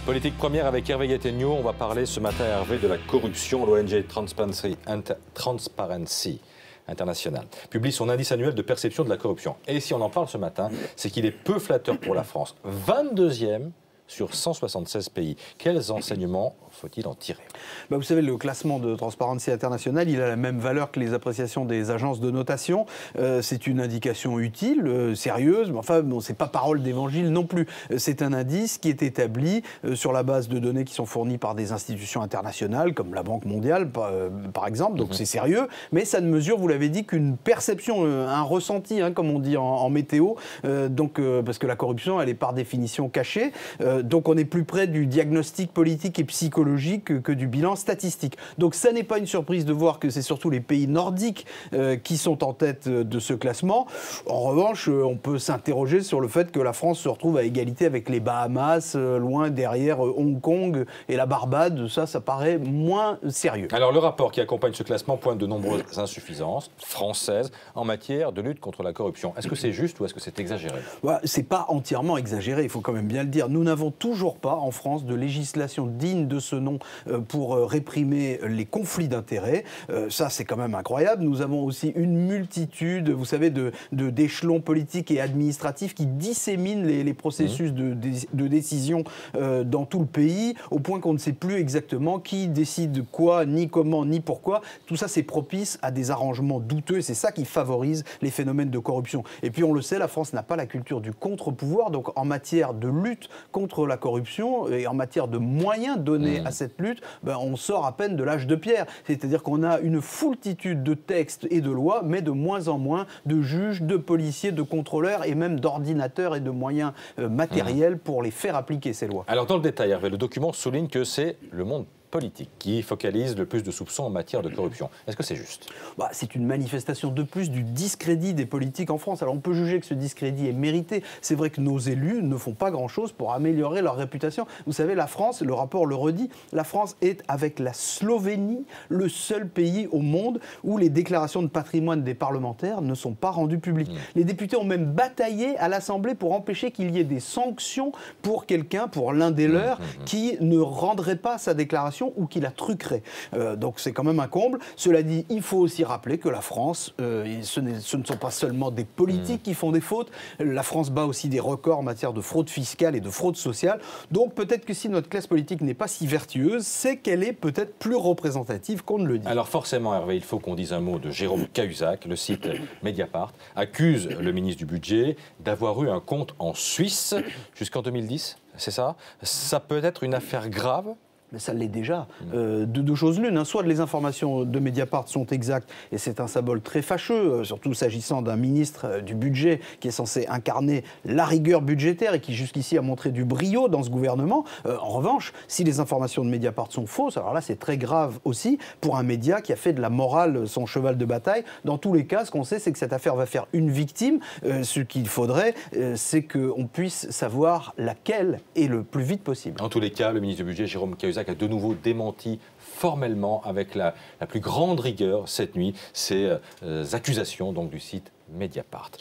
Politique première avec Hervé Gattegno. On va parler ce matin, Hervé, de la corruption. L'ONG Transparency International publie son indice annuel de perception de la corruption. Et si on en parle ce matin, c'est qu'il est peu flatteur pour la France. 22e sur 176 pays. Quels enseignements faut-il en tirer? Vous savez, le classement de Transparency International, il a la même valeur que les appréciations des agences de notation. C'est une indication utile, sérieuse, mais enfin, bon, c'est pas parole d'évangile non plus. C'est un indice qui est établi sur la base de données qui sont fournies par des institutions internationales, comme la Banque mondiale, par exemple. Donc c'est sérieux, mais ça ne mesure, vous l'avez dit, qu'une perception, un ressenti, comme on dit en météo. Parce que la corruption, elle est par définition cachée. Donc on est plus près du diagnostic politique et psychologique que du bilan statistique. Donc ça n'est pas une surprise de voir que c'est surtout les pays nordiques qui sont en tête de ce classement. En revanche, on peut s'interroger sur le fait que la France se retrouve à égalité avec les Bahamas, loin derrière Hong Kong et la Barbade. Ça paraît moins sérieux. Alors le rapport qui accompagne ce classement pointe de nombreuses insuffisances françaises en matière de lutte contre la corruption. Est-ce que c'est juste ou est-ce que c'est exagéré? C'est pas entièrement exagéré, il faut quand même bien le dire. Nous n'avons toujours pas en France de législation digne de ce nom pour réprimer les conflits d'intérêts. Ça, c'est quand même incroyable. Nous avons aussi une multitude, vous savez, d'échelons politiques et administratifs qui disséminent les processus de décision dans tout le pays, au point qu'on ne sait plus exactement qui décide quoi, ni comment, ni pourquoi. Tout ça, c'est propice à des arrangements douteux et c'est ça qui favorise les phénomènes de corruption. Et puis, on le sait, la France n'a pas la culture du contre-pouvoir. Donc, en matière de lutte contre la corruption et en matière de moyens donnés à cette lutte, on sort à peine de l'âge de pierre. C'est-à-dire qu'on a une foultitude de textes et de lois, mais de moins en moins de juges, de policiers, de contrôleurs et même d'ordinateurs et de moyens matériels pour les faire appliquer ces lois. Alors dans le détail, Hervé, le document souligne que c'est le monde politique qui focalise le plus de soupçons en matière de corruption. Est-ce que c'est juste? C'est une manifestation de plus du discrédit des politiques en France. Alors on peut juger que ce discrédit est mérité. C'est vrai que nos élus ne font pas grand-chose pour améliorer leur réputation. Vous savez, la France, le rapport le redit, la France est, avec la Slovénie, le seul pays au monde où les déclarations de patrimoine des parlementaires ne sont pas rendues publiques. Les députés ont même bataillé à l'Assemblée pour empêcher qu'il y ait des sanctions pour quelqu'un, pour l'un des leurs, qui ne rendrait pas sa déclaration ou qui la truquerait. Donc c'est quand même un comble. Cela dit, il faut aussi rappeler que la France, ce ne sont pas seulement des politiques qui font des fautes. La France bat aussi des records en matière de fraude fiscale et de fraude sociale. Donc peut-être que si notre classe politique n'est pas si vertueuse, c'est qu'elle est peut-être plus représentative qu'on ne le dit. Alors forcément, Hervé, il faut qu'on dise un mot de Jérôme Cahuzac. Le site Mediapart accuse le ministre du Budget d'avoir eu un compte en Suisse jusqu'en 2010. C'est ça? Ça peut être une affaire grave? Mais ça l'est déjà. Deux choses l'une. Soit les informations de Mediapart sont exactes, et c'est un symbole très fâcheux, surtout s'agissant d'un ministre du budget qui est censé incarner la rigueur budgétaire et qui jusqu'ici a montré du brio dans ce gouvernement. En revanche, si les informations de Mediapart sont fausses, alors là c'est très grave aussi pour un média qui a fait de la morale son cheval de bataille. Dans tous les cas, ce qu'on sait, c'est que cette affaire va faire une victime. Ce qu'il faudrait, c'est qu'on puisse savoir laquelle est le plus vite possible. En tous les cas, le ministre du Budget, Jérôme Cahuzac, a de nouveau démenti formellement avec la plus grande rigueur cette nuit ces accusations donc, du site Mediapart.